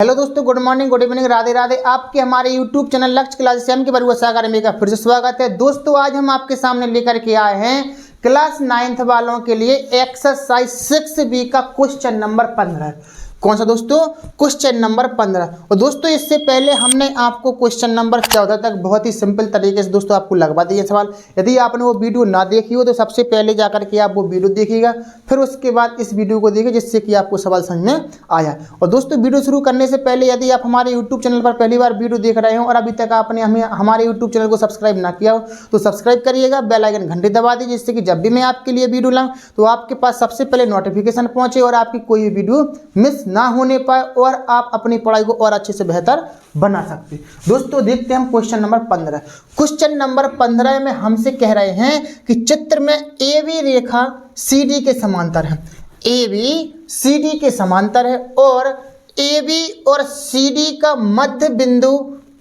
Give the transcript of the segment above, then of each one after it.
Hello दोस्तों, good morning, good evening, Radhe Radhe. आपके हमारे यूट्यूब चैनल लक्ष्य क्लास एम के बरुआ सागर में का फिर से स्वागत है। दोस्तों आज हम आपके सामने लेकर के आए हैं क्लास 9th वालों के लिए एक्सरसाइज 6B का क्वेश्चन नंबर 15। कौन सा दोस्तों? Question number 15। और दोस्तों इससे पहले हमने आपको क्वेश्चन नंबर 14 तक बहुत ही सिंपल तरीके से दोस्तों आपको लगवा दिए सवाल। यदि आपने वो वीडियो ना देखी हो तो सबसे पहले जाकर के आप वो वीडियो देखिएगा, फिर उसके बाद इस वीडियो को देखिए जिससे कि आपको सवाल समझ में आया। और दोस्तों वीडियो शुरू करने से पहले यदि आप हमारे यूट्यूब चैनल पर पहली बार वीडियो देख रहे हो और अभी तक आपने हमारे यूट्यूब चैनल को सब्सक्राइब ना किया हो तो सब्सक्राइब करिएगा, बेल आइकन घंटी दबा दीजिए जिससे कि जब भी मैं आपके लिए वीडियो लाऊं तो आपके पास सबसे पहले नोटिफिकेशन पहुंचे और आपकी कोई वीडियो मिस ना होने पाए और आप अपनी पढ़ाई को और अच्छे से बेहतर बना सकते। दोस्तों देखते हैं हम क्वेश्चन नंबर 15। क्वेश्चन नंबर 15 में हमसे कह रहे हैं कि चित्र में ए बी रेखा सी डी के समांतर है। ए बी सी डी के समांतर है और ए बी और सी डी का मध्य बिंदु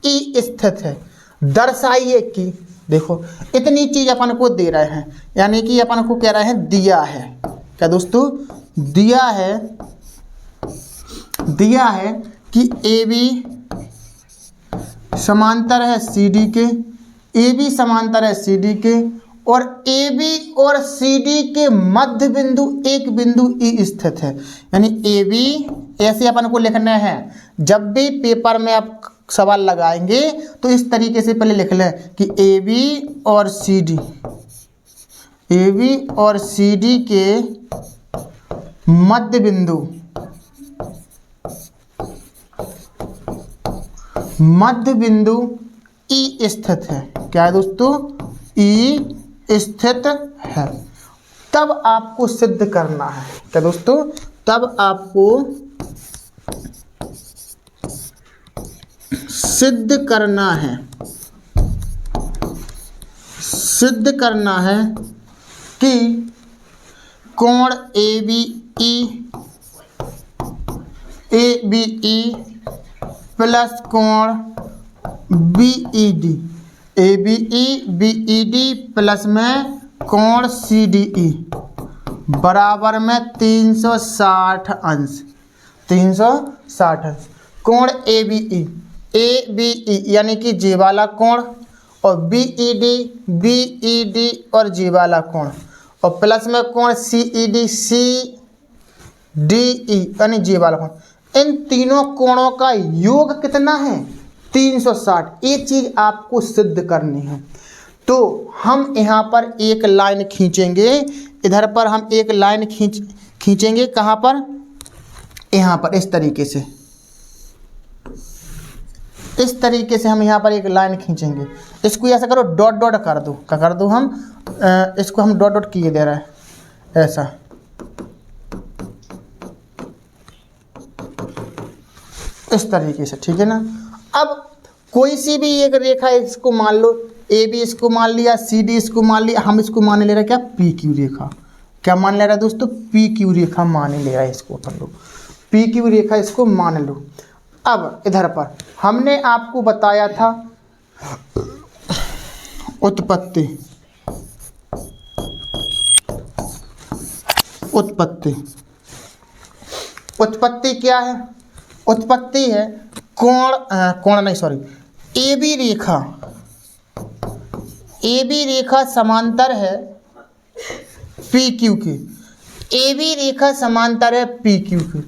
ई स्थित है। दर्शाइए कि, देखो इतनी चीज अपन को दे रहे हैं, यानी कि अपन को कह रहे हैं दिया है। क्या दोस्तों? दिया है कि ए बी समांतर है सी डी के, ए बी समांतर है सी डी के और ए बी और सी डी के मध्य बिंदु एक बिंदु ई स्थित है। यानी ए बी ऐसे अपन को लिखना है। जब भी पेपर में आप सवाल लगाएंगे तो इस तरीके से पहले लिख लें कि ए बी और सी डी, ए बी और सी डी के मध्य बिंदु ई स्थित है। क्या है दोस्तों? ई स्थित है। तब आपको सिद्ध करना है। क्या दोस्तों? तब आपको सिद्ध करना है कि कोण ए बी ई प्लस कोण बी ई डी प्लस में कोण सी डी ई बराबर में 360 अंश। कोण ए बी ई यानी कि जे वाला कोण और बी ई डी और जे वाला कोण और प्लस में कोण सी डी ई यानी जे वाला कोण। इन तीनों कोणों का योग कितना है? 360। ये चीज आपको सिद्ध करनी है। तो हम यहाँ पर एक लाइन खींचेंगे, इधर पर हम एक लाइन खींचेंगे। कहाँ पर? यहाँ पर इस तरीके से हम यहाँ पर एक लाइन खींचेंगे। इसको ऐसा करो, डॉट डॉट कर दो। क्या कर दो? हम इसको हम डॉट डॉट किए दे रहे हैं ऐसा। इस तरीके से, ठीक है ना। अब कोई सी भी एक रेखा, इसको मान लो ए बी, इसको मान लिया सी डी, इसको मान लिया। हम इसको मान ले रहे हैं क्या? पी क्यू रेखा। क्या मान ले रहा है दोस्तों? पी क्यू रेखा मान ले रहा है इसको अपन लोग। पी क्यू रेखा इसको मान लो। अब इधर पर हमने आपको बताया था उत्पत्ति क्या है? उत्पत्ति है ए बी रेखा समांतर है पी क्यू के। ए बी रेखा समांतर है पी क्यू के।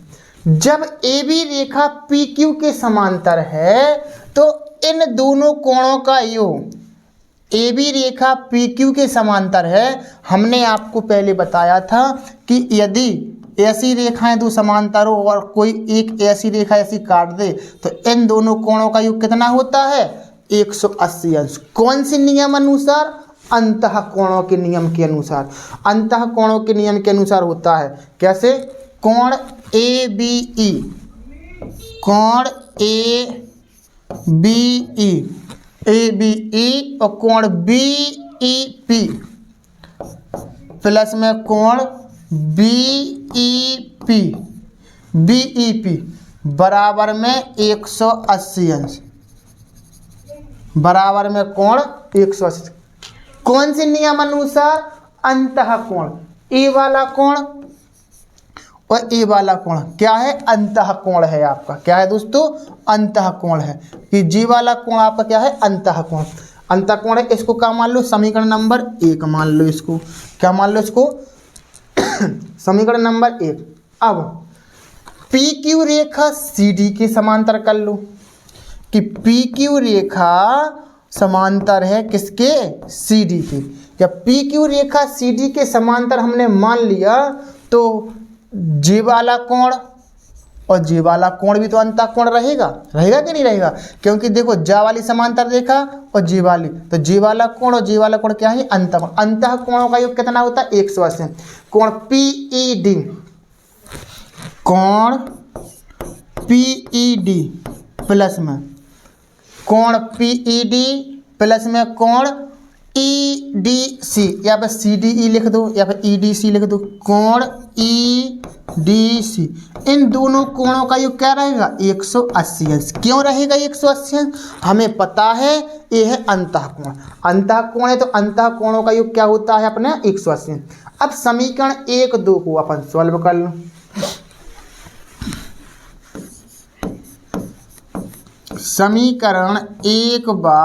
जब ए बी रेखा पी क्यू के समांतर है तो इन दोनों कोणों का योग, ए बी रेखा पी क्यू के समांतर है। हमने आपको पहले बताया था कि यदि ऐसी रेखाएं दो समांतर हो और कोई एक ऐसी रेखा ऐसी काट दे तो इन दोनों कोणों का योग कितना होता है? 180 अंश। कौन से नियम अनुसार? अंतः कोणों के नियम के अनुसार। अंतः कोणों के नियम के अनुसार होता है। कैसे? कोण ए बी ई और कोण बी ई पी प्लस में कोण बी ई पी बराबर में 180 अंश। बराबर में कोण 180। कौन से नियम अनुसार? अंतः कोण। ए वाला कोण और ए वाला कोण क्या है, अंतःकोण है आपका। क्या है दोस्तों, अंतःकोण है। कि जी वाला कोण आपका क्या है, अंतःकोण। अंतःकोण है, इसको क्या मान लो, समीकरण नंबर 1 मान लो इसको। क्या मान लो इसको, समीकरण नंबर 1। अब पी क्यू रेखा सी डी के समांतर कर लो कि पी क्यू रेखा समांतर है किसके, सी डी के। या पी क्यू रेखा सी डी के समांतर हमने मान लिया तो जे वाला कोण और जे वाला कोण भी तो अंतःकोण रहेगा, रहेगा कि नहीं रहेगा। क्योंकि देखो जा वाली समांतर रेखा और जे वाली, तो जे वाला कोण और जे वाला कोण क्या है, अंतःकोण। अंतःकोणों का योग कितना होता है, 180। कोण पीईडी, कोण पीईडी प्लस में कोण पीईडी प्लस में कोण ईडीसी, या फिर सीडीई लिख दो या फिर ईडीसी लिख दो, कोण ईडीसी। इन दोनों कोणों का योग क्या रहेगा, 180 अंश। क्यों रहेगा 180 अंश, हमें पता है ये है अंतःकोण। अंतःकोण है तो अंतःकोणों का योग क्या होता है अपने 180। अब समीकरण 1 2 को अपन सॉल्व कर लो। समीकरण 1 बा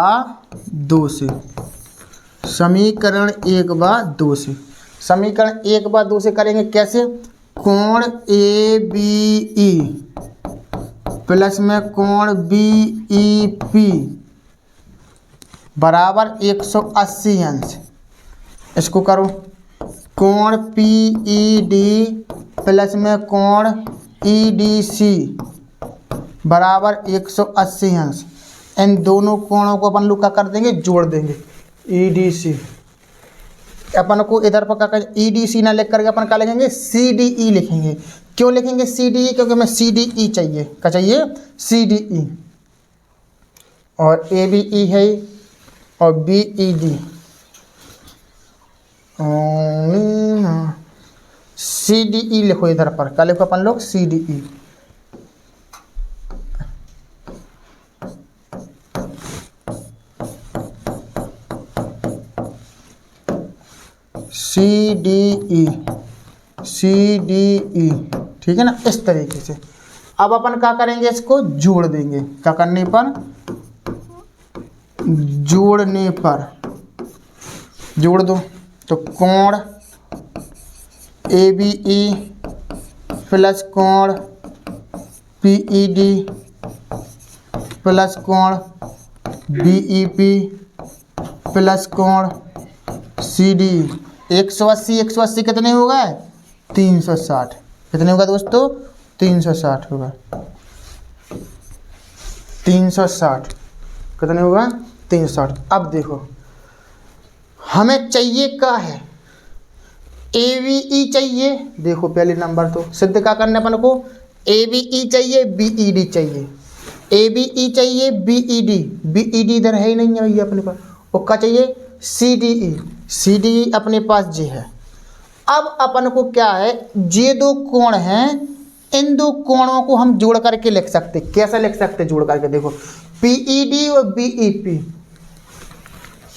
2 से, समीकरण 1 बा 2 से, समीकरण 1 बा 2 से करेंगे कैसे, कोण ए बी ई प्लस में कोण बी ई पी बराबर 180 अंश। इसको करो, कोण पी ई डी प्लस में कोण ई डी सी बराबर 180 अंश। इन दोनों कोणों को अपन लोग क्या कर देंगे, जोड़ देंगे। ई डी सी अपन को इधर पर क्या करें, ई डी सी ना लिख करके अपन क्या लिखेंगे, सी डी ई लिखेंगे। क्यों लिखेंगे सी डी ई, क्योंकि हमें सी डी ई चाहिए। क्या चाहिए, सी डी ई। और ए बी ई है और B E D, C D E लिखो इधर पर। क्या लिखो अपन लोग, C D E. C D E, C D E, ठीक है ना, इस तरीके से। अब अपन क्या करेंगे, इसको जोड़ देंगे। क्या करने पर, जोड़ने पर, जोड़ दो तो कोण ए बी ई प्लस कोण पी ई डी प्लस कोण बी ई पी प्लस कोण सी डी। 180 180 कितने होगा, 360। कितने होगा दोस्तों, 360 होगा। 360 कितने होगा, 360। अब देखो हमें चाहिए क्या है, ए बी ई चाहिए। देखो पहले नंबर तो सिद्ध क्या करना अपन को, ए बी ई चाहिए, बी ई डी चाहिए। ए बी ई चाहिए, B E D, B E D इधर है ही नहीं है भैया अपने पास। और क्या चाहिए, सी डी ई, सी डी ई अपने पास जे है। अब अपन को क्या है, ये दो कोण हैं, इन दो कोणों को हम जोड़ करके लिख सकते। कैसे लिख सकते, जोड़ करके देखो, पी ई डी और B E P,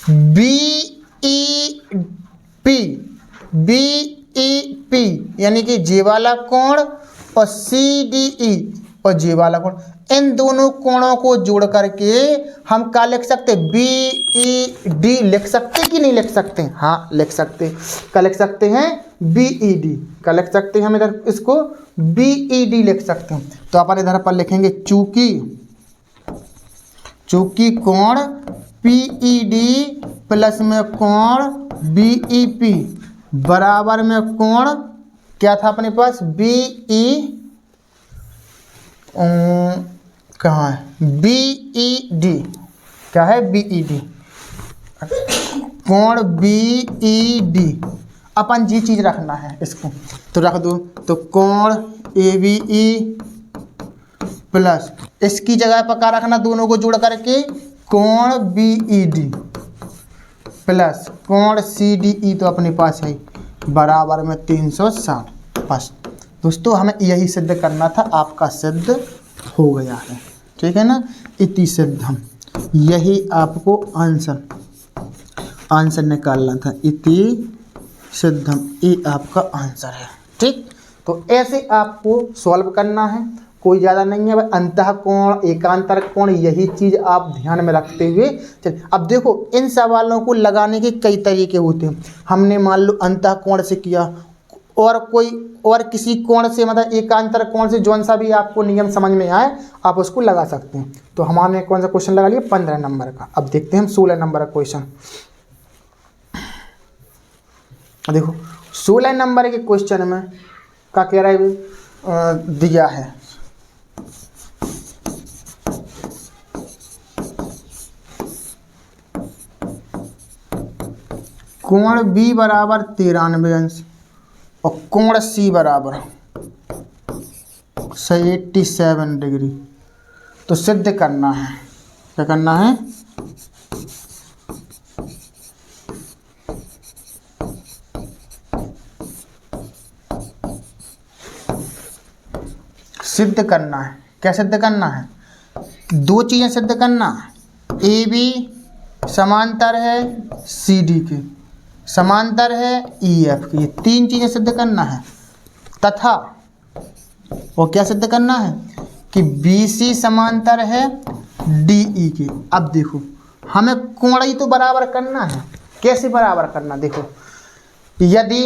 B E P, B E P यानी कि जे वाला कोण और सी डी ई और जे वाला कोण, इन दोनों कोणों को जोड़ करके हम क्या लिख सकते, बी ई डी लिख सकते कि नहीं लिख सकते, हाँ लिख सकते। क्या लिख सकते हैं, बी ई डी। क्या लिख सकते हैं हम इधर, इसको बी ई डी लिख सकते हैं। तो अपन इधर पर लिखेंगे चूंकि कोण पी ई डी प्लस में कोण बी ई पी बराबर में कोण क्या था अपने पास, बी ई कहाँ है, बी ई डी। क्या है, बी ई डी, कोण बी ई डी। अपन जी चीज रखना है इसको, तो रख दो। तो कोण ए बी ई प्लस इसकी जगह पर क्या रखना, दोनों को जोड़ करके कोण बी ई डी प्लस कोण सी डी ई तो अपने पास है बराबर में 360। बस दोस्तों हमें यही सिद्ध करना था, आपका सिद्ध हो गया है, ठीक है ना। इति सिद्धम, यही आपको आंसर निकालना था। इति सिद्धम, ये आपका आंसर है, ठीक। तो ऐसे आपको सॉल्व करना है, कोई ज़्यादा नहीं है। अंतः कोण, एकांतर कोण, यही चीज़ आप ध्यान में रखते हुए चलिए। अब देखो इन सवालों को लगाने के कई तरीके होते हैं। हमने मान लो अंतः कोण से किया, और कोई और किसी कोण से, मतलब एकांतर कोण से, जौन सा भी आपको नियम समझ में आए आप उसको लगा सकते हैं। तो हमारे कौन सा क्वेश्चन लगा लिया, 15 नंबर का। अब देखते हैं हम 16 नंबर का क्वेश्चन। देखो 16 नंबर के क्वेश्चन में क्या कह रहा है, दिया है कोण बी बराबर 93 अंश और कोण सी बराबर 87 डिग्री। तो सिद्ध करना है, क्या करना है, सिद्ध करना है। क्या सिद्ध करना है, दो चीज़ें सिद्ध करना है। ए बी समांतर है सी डी के, समांतर है ई एफ के, ये तीन चीज़ें सिद्ध करना है। तथा वो क्या सिद्ध करना है कि बी सी समांतर है डी ई के। अब देखो हमें कोण ही तो बराबर करना है। कैसे बराबर करना, देखो यदि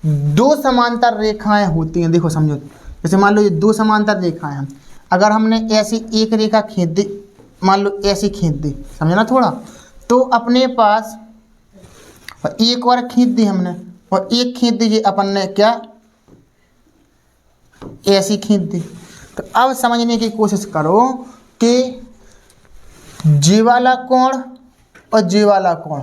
दो समांतर रेखाएं होती हैं, देखो समझो, जैसे मान लो ये दो समांतर रेखाएं हैं, अगर हमने ऐसी एक रेखा खींच दी, मान लो ऐसी खींच दी, समझे ना थोड़ा, तो अपने पास एक बार खींच दी हमने, और एक खींच दीजिए अपन ने, क्या ऐसी खींच दी। तो अब समझने की कोशिश करो कि जी वाला कोण और जी वाला कोण,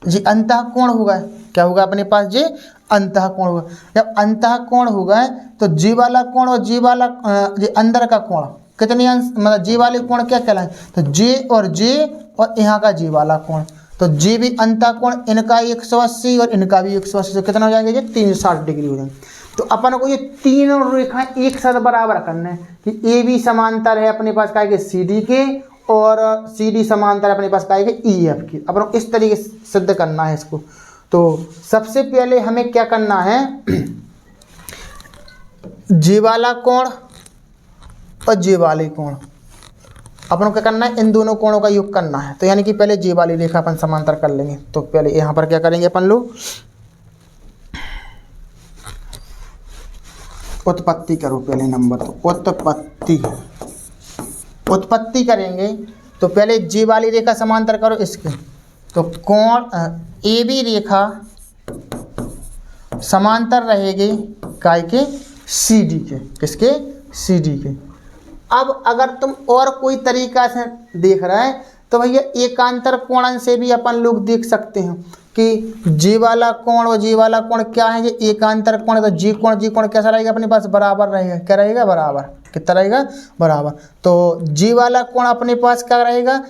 जी अंतः कोण होगा, क्या होगा अपने पास, जी अंतः कोण होगा। जब अंतः कोण होगा तो जी वाला कोण और जी वाला जी अंदर का कोण कितने अंश, मतलब जी वाले कोण क्या कहलाए, तो जे और जे और यहाँ का जी वाला कोण, तो जे भी अंतः कोण, इनका 180 और इनका भी 180, तो कितना हो जाएगा, ये 360 डिग्री हो जाएंगे। तो अपन को ये तीनों रेखाएं एक साथ बराबर करना है कि ए बी समांतर है अपने पास क्या है सी डी के, और सी डी समांतर अपने पास क्या है ई एफ की। अपन को इस तरीके से सिद्ध करना है इसको। तो सबसे पहले हमें क्या करना है, जे वाला कोण और जे वाले कोण, अपन को क्या करना है, इन दोनों कोणों का योग करना है। तो यानी कि पहले जे वाली रेखा अपन समांतर कर लेंगे। तो पहले यहाँ पर क्या करेंगे अपन लोग, उत्पत्ति करो पहले नंबर, तो उत्पत्ति करेंगे। तो पहले जे वाली रेखा समांतर करो इसके, तो कोण ए बी रेखा समांतर रहेगी काय के सी डी के, किसके, सी डी के। अब अगर तुम और कोई तरीका से देख रहे हैं तो भैया एकांतर कोण से भी अपन लोग देख सकते हैं कि जी वाला कोण और जी वाला कोण क्या है, ये एकांतर कोण है। तो जी कोण कैसा रहेगा अपने पास, बराबर रहेगा, क्या रहेगा, बराबर, कितना रहेगा, बराबर। तो जी वाला कोण अपने पास क्या रहेगा,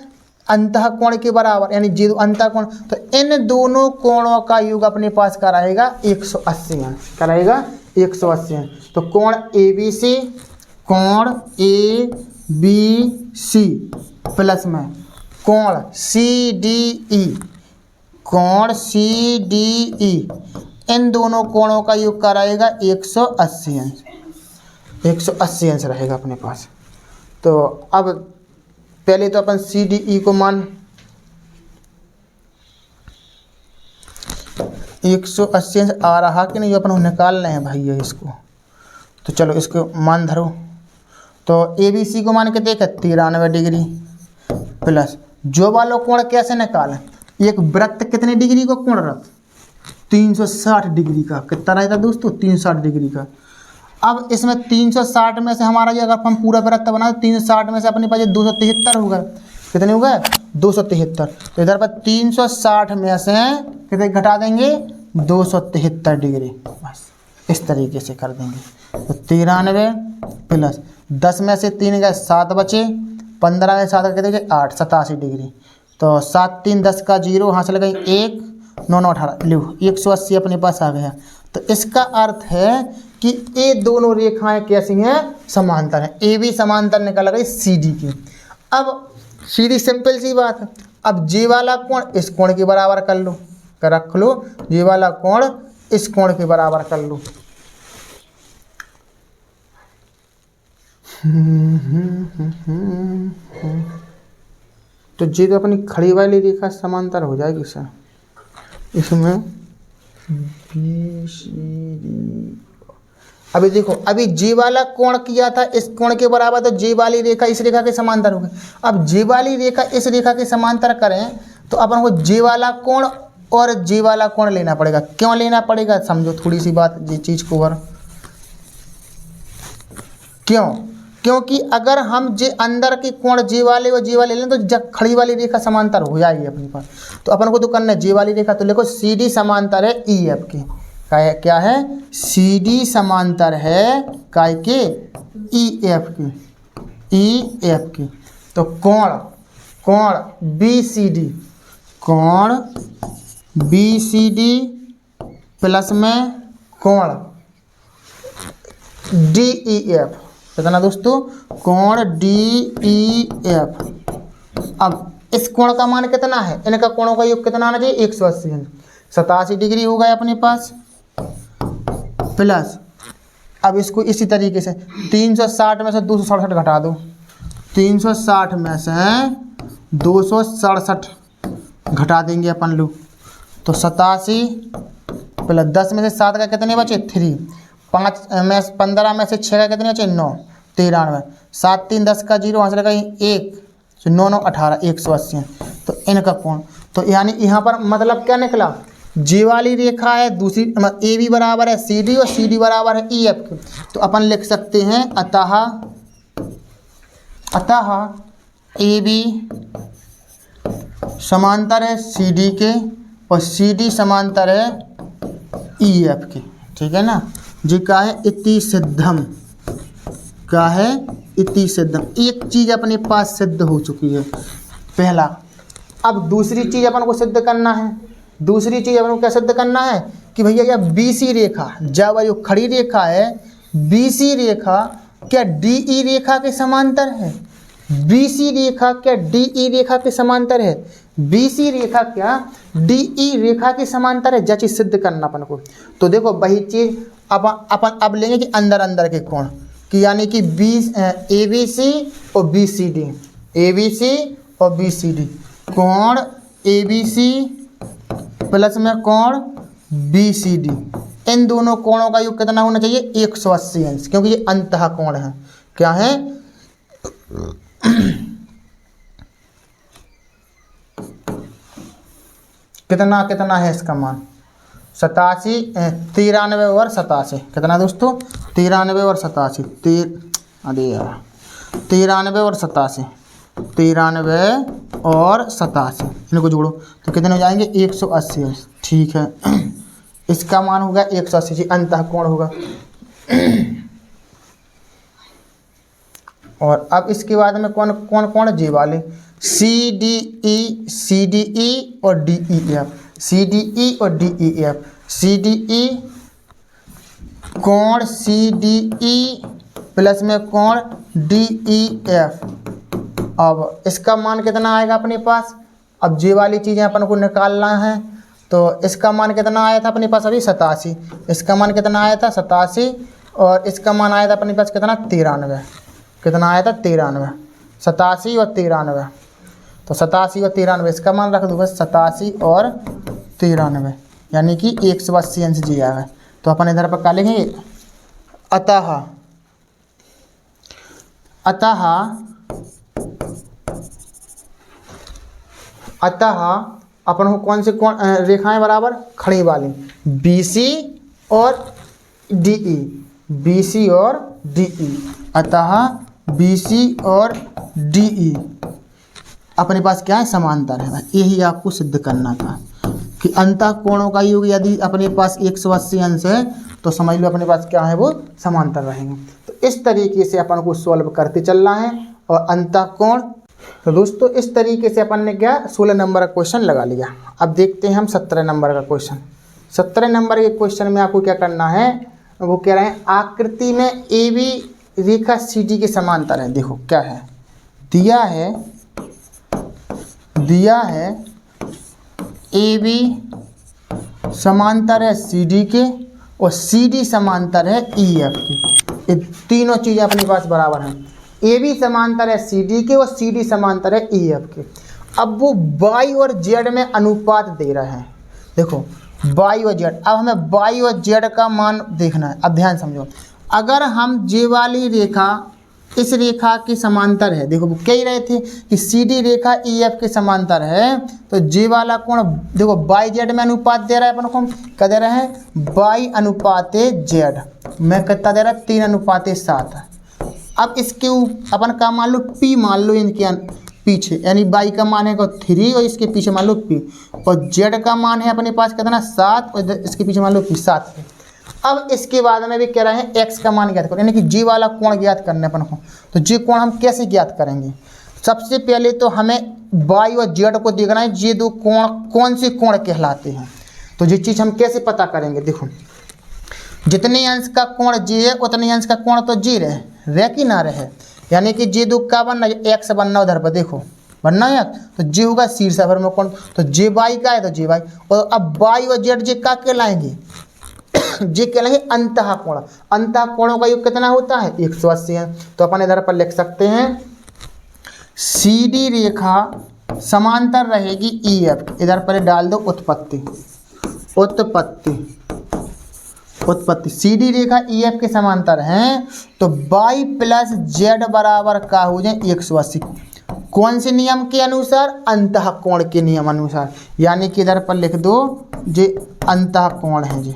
अंतः कोण के बराबर, यानी जी अंतः कोण। तो इन दोनों कोणों का योग अपने पास क्या रहेगा, 180 अंश, क्या रहेगा, 180 अंश। तो कोण ए बी सी, कोण ए बी सी प्लस में कोण सी डी ई, कोण सी डी ई, इन दोनों कोणों का योग क्या रहेगा, 180 अंश, 180 अंश रहेगा अपने पास। तो अब पहले तो अपन सी डी ई को मान 180 अंश आ रहा कि नहीं, अपन को निकालना है भाई ये इसको। तो चलो इसको मान धरो। तो ए बी सी को मान के देखें 93 डिग्री प्लस जो वालों कोण कैसे निकालें, एक वृत्त कितने डिग्री का कोण रहा, 360 डिग्री का, कितना रहेगा दोस्तों, 360 डिग्री का। अब इसमें 360 में से हमारा ये अगर हम पूरा वृत्त बनाए, 360 में से अपने पास 273 होगा, कितने होगा, 273। तो इधर पर 360 में से कितने घटा देंगे, 273 डिग्री, बस इस तरीके से कर देंगे। तो 93 प्लस 10 में से 3 गए 7 बचे, 15 में 7 कितने 8, 87 डिग्री। तो 7 3 10 का 0 यहाँ से लगाएंगे 1 9 9 18, लो 180 अपने पास आ गया। तो इसका अर्थ है कि ये दोनों रेखाएं कैसी हैं, समांतर हैं। ए बी समांतर निकल गई सी डी की। अब सीधी सिंपल सी बात है, अब जे वाला कोण इस कोण के बराबर कर लो, रख लो, जे वाला कोण इस कोण के बराबर कर लो। तो जी तो अपनी खड़ी वाली रेखा समांतर हो जाएगी सर। इसमें बी सी डी, अभी देखो अभी जी वाला कोण किया था इस कोण के बराबर, तो जी वाली रेखा इस रेखा के समांतर होगी। अब जी वाली रेखा इस रेखा के समांतर करें तो अपन को जी वाला कोण और जी वाला कोण लेना पड़ेगा। क्यों लेना पड़ेगा समझो थोड़ी सी बात जी चीज को और क्यों, क्योंकि अगर हम जे अंदर के कोण जी वाले और जी वाले लें तो जब खड़ी वाली रेखा समांतर हो जाएगी अपने पास। तो अपन को तो करना है जी वाली रेखा, तो लिखो सी डी समांतर है ई एफ के। क्या है सी डी समांतर है काय के ई एफ के, ई एफ के। तो कोण बी सी डी, कोण बी सी डी प्लस में कोण डी ई एफ, कितना दोस्तों कोण डी ई एफ। अब इस कोण का मान कितना है, इनका कोणों का योग कितना आना चाहिए 180, 87 डिग्री हो गया अपने पास प्लस। अब इसको इसी तरीके से 360 में से 267 घटा दो, 360 में से 267 घटा देंगे अपन लोग, तो 87 प्लस 10 में से 7 का कितने बचे 3, 5 में 15 में से 6 का कितने बचे 9, 93, 7 3 10 का 0 हासिल का 1, 9 9 18, 180। तो इनका कोण, तो यानी यहाँ पर मतलब क्या निकला, जी वाली रेखा है दूसरी ए बी बराबर है सी डी और सी डी बराबर है ई एफ के। तो अपन लिख सकते हैं अतः ए बी समांतर है सी डी के और सी डी समांतर है ई एफ के, ठीक है ना जी। क्या है इति सिद्धम, क्या है इति सिद्धम। एक चीज अपने पास सिद्ध हो चुकी है पहला। अब दूसरी चीज अपन को सिद्ध करना है, दूसरी चीज अपन को क्या सिद्ध करना है कि भैया यह बीसी रेखा, जब जो खड़ी रेखा है बीसी रेखा क्या डीई रेखा के समांतर है, बीसी रेखा क्या डीई रेखा के समांतर है, बीसी रेखा क्या डीई रेखा के समांतर है, जो चीज सिद्ध करना अपन को। तो देखो वही चीज अपन अब लेंगे कि अंदर अंदर के कोण कि यानी कि ए बी सी और B C D, A B C और बी सी डी, कोण ए बी सी प्लस में कोण बी सी डी, इन दोनों कोणों का योग कितना होना चाहिए 180 अंश, क्योंकि ये अंतः कोण है। क्या है कितना कितना है इसका मान 87, 93 और 87, कितना दोस्तों 93 और 87, 93 और 87, 93 और 87 इनको जोड़ो तो कितने हो जाएंगे 180। ठीक है इसका मान होगा 180, अंतः कोण होगा। और अब इसके बाद में कौन कौन कौन जी वाले सी डी ई और D E F, C D E और D E F, C D E कोण सी डी ई प्लस में कोण डी ई एफ। अब इसका मान कितना आएगा अपने पास, अब जे वाली चीज़ें अपन को निकालना है तो इसका मान कितना आया था अपने पास अभी 87, इसका मान कितना आया था 87 और इसका मान आया था अपने पास कितना 93, कितना आया था 93, 87 और 93, तो 87 और 93 इसका मान रख दो बस 87 और 93 यानी कि 180 अंश जी आएगा। तो अपन इधर पर क्या लिखेंगे अतः अपन को कौन से कौन रेखाएं बराबर खड़ी वाली BC और DE, BC और DE, अतः BC और DE अपने पास क्या है समांतर है। यही आपको सिद्ध करना था कि अंतः कोणों का योग यदि अपने पास 180 अंश है तो समझ लो अपने पास क्या है वो समांतर रहेंगे। तो इस तरीके से अपन को सॉल्व करते चलना है। और अंतः कोण, तो दोस्तों इस तरीके से अपन ने क्या 16 नंबर का क्वेश्चन लगा लिया। अब देखते हैं हम 17 नंबर का क्वेश्चन। 17 नंबर के क्वेश्चन में आपको क्या करना है, वो कह रहे हैं आकृति में ए बी रेखा सी डी के समांतर है। देखो क्या है दिया है ए बी समांतर है सी डी के और सी डी समांतर है ई एफ की। ये तीनों चीज़ें अपने पास बराबर हैं। ए बी समांतर है सी डी के और सी डी समांतर है ई एफ के। अब वो वाई और जेड में अनुपात दे रहे हैं। देखो वाई और जेड, अब हमें वाई और जेड का मान देखना है। अब ध्यान समझो, अगर हम जे वाली रेखा इस रेखा के समांतर है, देखो वो कह रहे थे कि सी डी रेखा ई एफ के समांतर है, तो जे वाला कोण देखो वाई जेड में अनुपात दे रहा है अपन को, क्या दे रहा है वाई अनुपात जेड में कितना दे रहा है 3:7। अब इसके अपन का मान लो पी मान लो इनके पीछे, यानी वाई का मान है 3 और इसके पीछे मान लो पी, और जेड का मान है अपने पास कितना 7 और इसके पीछे मान लो पी 7 है। अब इसके बाद में भी कह रहे हैं एक्स का मान ज्ञात करो, यानी कि जी वाला कोण ज्ञात करने अपन को। तो जी कोण हम कैसे ज्ञात करेंगे? सबसे पहले तो हमें वाई और जेड को देखना है, ये दो कोण कौन से कोण कहलाते हैं। तो ये चीज़ हम कैसे पता करेंगे? देखो जितने अंश का कोण जी है उतने अंश का कोण तो जी रहे कि ना रहे, यानी कि जे दो का बनना एक्स बनना उधर पर देखो बनना है, तो जे होगा शीर्ष भर में कोण, तो जे वाई का है तो जे वाई। और अब वाई और जेड जे का कहलाएंगे जे कहलाएंगे अंतः कोण। अंतः कोणों का योग कितना होता है 180 है। तो अपन इधर पर लिख सकते हैं सी डी रेखा समांतर रहेगी ई एफ, इधर पर डाल दो उत्पत्ति उत्पत्ति उत्पत्ति सी डी रेखा ई एफ के समांतर हैं, तो वाई प्लस जेड बराबर का हो जाए 180। कौन से नियम के अनुसार? अंतः कोण के नियम अनुसार, यानी कि इधर पर लिख दो जे अंतः कोण है, जी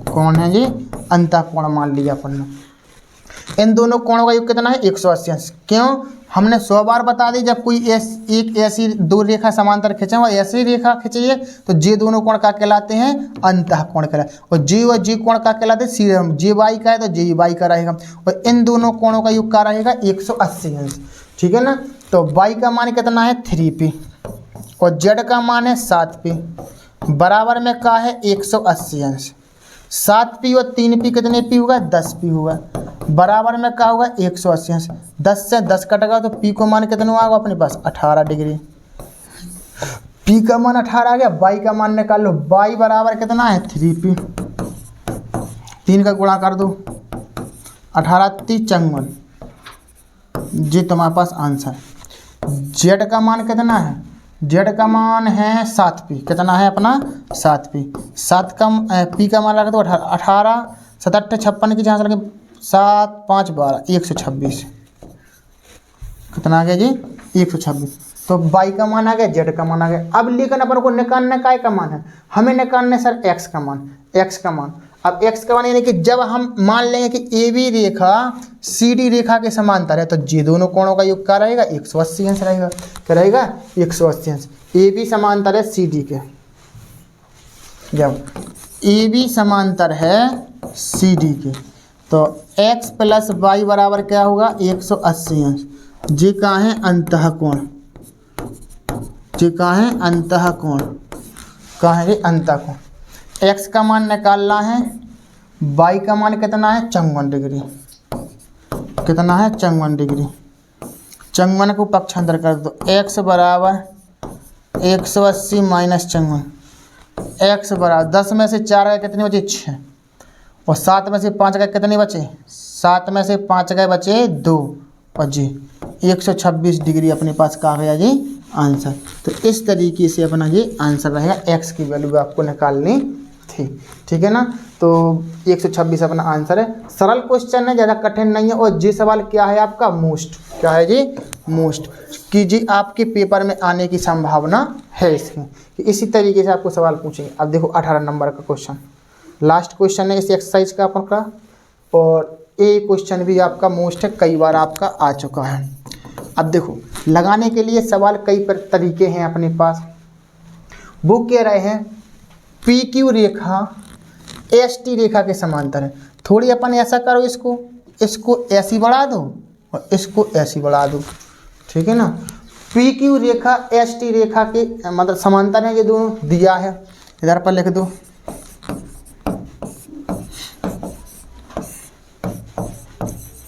कौन है जी अंतः कोण मान लिया अपन ने। इन दोनों कोणों का योग कितना है 180। क्यों? हमने 100 बार बता दी जब कोई एक ऐसी दो रेखा समांतर खींचे और ऐसी रेखा खींचिए तो जे दोनों कोण का कहलाते हैं अंतः कोण कहलाते, और जी कोण का कहलाते हैं जे वाई का है तो जे वाई का रहेगा, और इन दोनों कोणों का योग का रहेगा 180 अंश। ठीक है ना? तो वाई का मान कितना है 3p और जेड का मान है 7p, बराबर में का है 180 अंश। 7p और 3p कितने p होगा 10p होगा, बराबर में क्या होगा 180 अंश। 10 से 10 कटेगा तो p को मान कितना होगा अपने पास 18 डिग्री। p का मान 18 आ गया, y का मान निकाल लो, y बराबर कितना है 3p, 3 का गुणा कर दो 18 3 54, ये तुम्हारे पास आंसर। z का मान कितना है? z का मान है 7p, कितना है अपना 7p। 7 का p का मान लगा तो 18 7 8 56 की जहाँ से लगे 7 5 12 126, कितना आ गया जी 126। तो y का मान आ गया, z का मान आ गया। अब लेकिन अपन को निकालना काय का मान है? हमें निकालना है सर x का मान, x का मान। अब x का मान यानी कि जब हम मान लेंगे कि ए बी रेखा सी डी रेखा के समांतर है तो ये दोनों कोणों का योग क्या रहेगा 180 अंश रहेगा। क्या रहेगा 180 अंश। ए बी समांतर है सी डी के, जब ए बी समांतर है सी डी के तो x प्लस वाई बराबर क्या होगा 180 अंश। जे का है अंतः कोण, जे का है अंतः कोण, का है अंतः कोण। x का मान निकालना है, y का मान कितना है 54 डिग्री, कितना है 54 डिग्री। 54 को पक्षांतर कर दो, x बराबर 180 माइनस 54, x बराबर 10 में से 4 गए कितने बचे 6, और 7 में से 5 गए कितने बचे 7 में से 5 गए बचे 2, और जी 126 डिग्री अपने पास का गया जी आंसर। तो इस तरीके से अपना ये आंसर रहेगा, x की वैल्यू आपको निकालनी थी। ठीक है ना? तो 126 अपना आंसर है। सरल क्वेश्चन है, ज़्यादा कठिन नहीं है। और ये सवाल क्या है आपका मोस्ट, क्या है जी मोस्ट, कि जी आपके पेपर में आने की संभावना है इसकी, कि इसी तरीके से आपको सवाल पूछेंगे। अब देखो 18 नंबर का क्वेश्चन, लास्ट क्वेश्चन है इस एक्सरसाइज का अपन का, और ये क्वेश्चन भी आपका मोस्ट है, कई बार आपका आ चुका है। अब देखो लगाने के लिए सवाल कई तरीके हैं अपने पास। वो कह रहे हैं पी क्यू रेखा एस टी रेखा के समांतर है। थोड़ी अपन ऐसा करो, इसको ऐसी बढ़ा दो और इसको ऐसी बढ़ा दो। ठीक है ना? पी क्यू रेखा एस टी रेखा के मतलब समांतर है, ये दोनों दिया है, इधर पर लिख दो।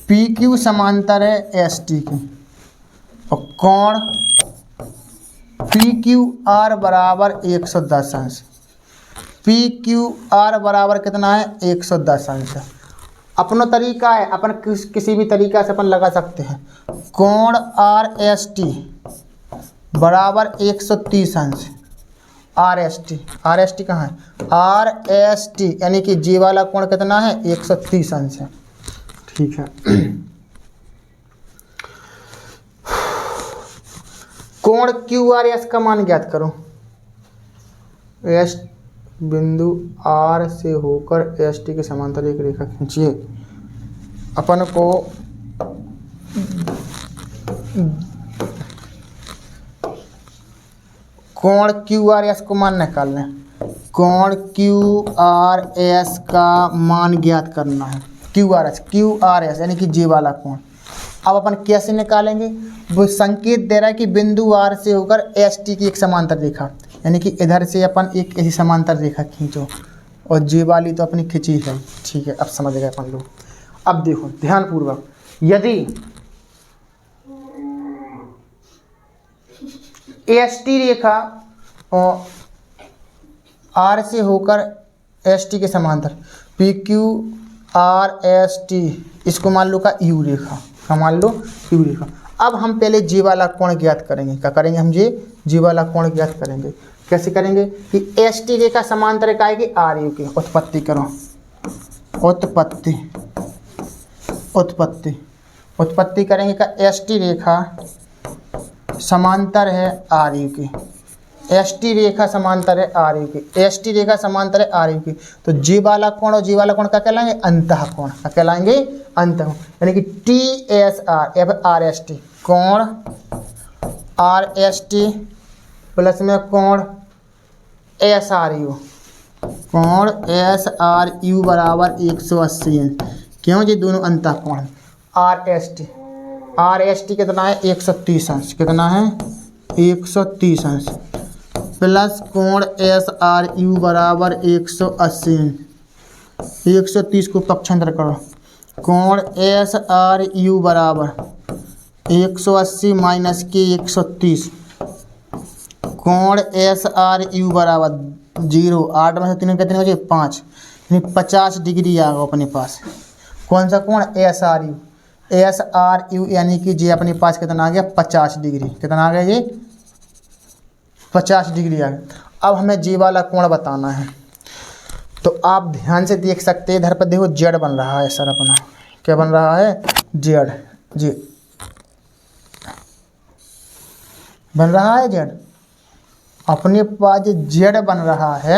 पी क्यू समांतर है एस टी के, और कोण पी क्यू आर बराबर 110 अंश। पी क्यू आर बराबर कितना है 110 अंश। अपना तरीका है, अपन किसी भी तरीका से अपन लगा सकते हैं। कोण RST बराबर 130 अंश। RST कहाँ है? RST यानी कि जी वाला कोण कितना है? 130 अंश है। ठीक है। कोण QRS का मान ज्ञात करो। एस बिंदु R से होकर ST के समांतर एक रेखा खींचिए। अपन को कोण QRS को मान निकालना है। कोण QRS का मान ज्ञात करना है। QRS यानी कि जी वाला कोण। अब अपन कैसे निकालेंगे? वो संकेत दे रहा है कि बिंदु R से होकर ST की एक समांतर रेखा, यानी कि इधर से अपन एक ऐसी समांतर रेखा खींचो, और जी वाली तो अपनी खिंची है। ठीक है, अब समझ गए अपन लोग। अब देखो ध्यानपूर्वक, यदि ST रेखा और R से होकर ST के समांतर PQRST, इसको मान लो का U रेखा का मान लो U रेखा। अब हम पहले जी वाला कोण ज्ञात करेंगे। क्या करेंगे? हम जी वाला कोण ज्ञात करेंगे। कैसे करेंगे? कि ST रेखा समांतर रेखा आएगी RU की। उत्पत्ति करो, उत्पत्ति करेंगे का ST रेखा समांतर है RU की। ST रेखा समांतर है RU की। ST रेखा समांतर है RU की। तो जी वाला कोण और जी वाला कोण क्या कहलाएंगे? अंतः कोण। क्या कहलाएंगे? अंतः कोण। यानी कि TSR या फिर RST, कोण RST प्लस में कोण SRU, कोण SRU बराबर 180 अंश। क्यों? जी दोनों अंतः कोण। RST कितना है? 130 अंश। कितना है? 130 अंश प्लस कोण SRU बराबर 180 अंश। 130 को पक्षांतर करो। कोण SRU बराबर 180 माइनस के 130, कोण SRU बराबर 0। 8 में से 3 कितने बचे? 5, यानी 50 डिग्री आ गया अपने पास। कौन सा कोण? SRU यानी कि जी अपने पास कितना आ गया? 50 डिग्री। कितना आ गया? ये 50 डिग्री आ गया। अब हमें जी वाला कोण बताना है, तो आप ध्यान से देख सकते हैं। इधर पर देखो जेड बन रहा है सर अपना। क्या बन रहा है? जेड। जी बन रहा है जेड। अपने पास जेड बन रहा है।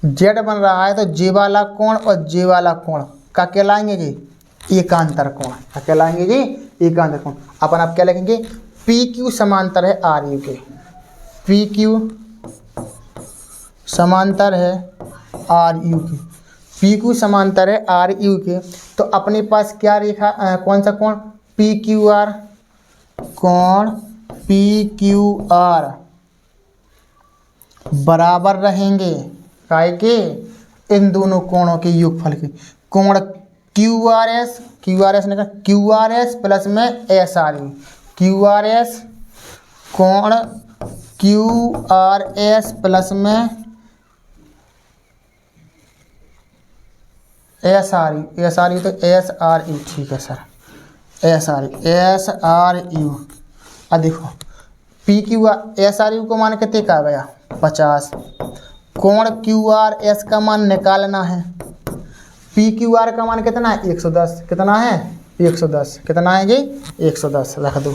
जेड बन रहा है, तो जी वाला कोण और जी वाला कोण का कहलाएंगे जी? एकांतर कोण। क्या कहलाएंगे जी? एकांतर कोण। अपन आप क्या लिखेंगे? PQ समांतर है RU के। PQ समांतर है RU के। PQ समांतर है RU के। तो अपने पास क्या रेखा, कौन सा कोण? PQR। कोण PQR बराबर रहेंगे काय के? इन दोनों कोणों के योगफल के। कोण QRS ने कहा QRS प्लस में SRU। QRS कोण QRS प्लस में SRU तो SRU। ठीक है सर, SRU। अब देखो SRU को मान कितने का आ गया? 50। कोण QRS का मान निकालना है। PQR का मान कितना है? 110। कितना है? 110। कितना है जी? 110 रख दो।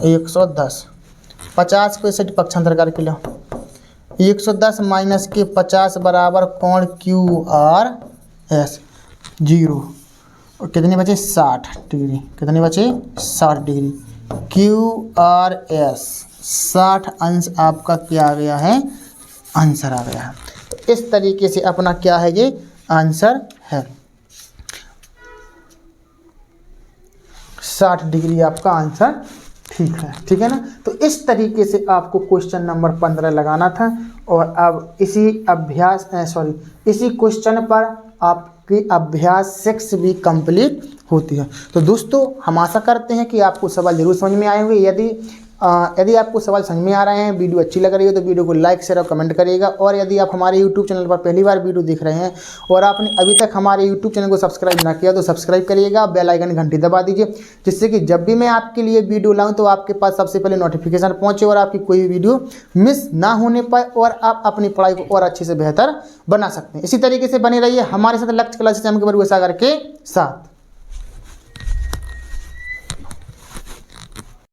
110 50 को इसे पक्षांतर करके लो। 110 माइनस के 50 बराबर कोण QRS 0। और कितने बचे? 60 डिग्री। कितने बचे? 60 डिग्री। QRS 60 अंश आपका क्या आ गया है? आंसर आ गया है। इस तरीके से अपना क्या है? ये आंसर है। 60 डिग्री आपका आंसर ठीक है ना। तो इस तरीके से आपको क्वेश्चन नंबर 15 लगाना था और अब इसी क्वेश्चन पर आपकी अभ्यास 6 भी कंप्लीट होती है। तो दोस्तों हम आशा करते हैं कि आपको सवाल जरूर समझ में आए होंगे। यदि आपको सवाल समझ में आ रहे हैं, वीडियो अच्छी लग रही है तो वीडियो को लाइक शेयर और कमेंट करिएगा। और यदि आप हमारे यूट्यूब चैनल पर पहली बार वीडियो देख रहे हैं और आपने अभी तक हमारे यूट्यूब चैनल को सब्सक्राइब ना किया तो सब्सक्राइब करिएगा, बेल आइकन घंटी दबा दीजिए, जिससे कि जब भी मैं आपके लिए वीडियो लाऊं तो आपके पास सबसे पहले नोटिफिकेशन पहुंचे और आपकी कोई वीडियो मिस ना होने पाए और आप अपनी पढ़ाई को और अच्छे से बेहतर बना सकते हैं। इसी तरीके से बने रहिए हमारे साथ लक्ष्य क्लासेस के सागर के साथ।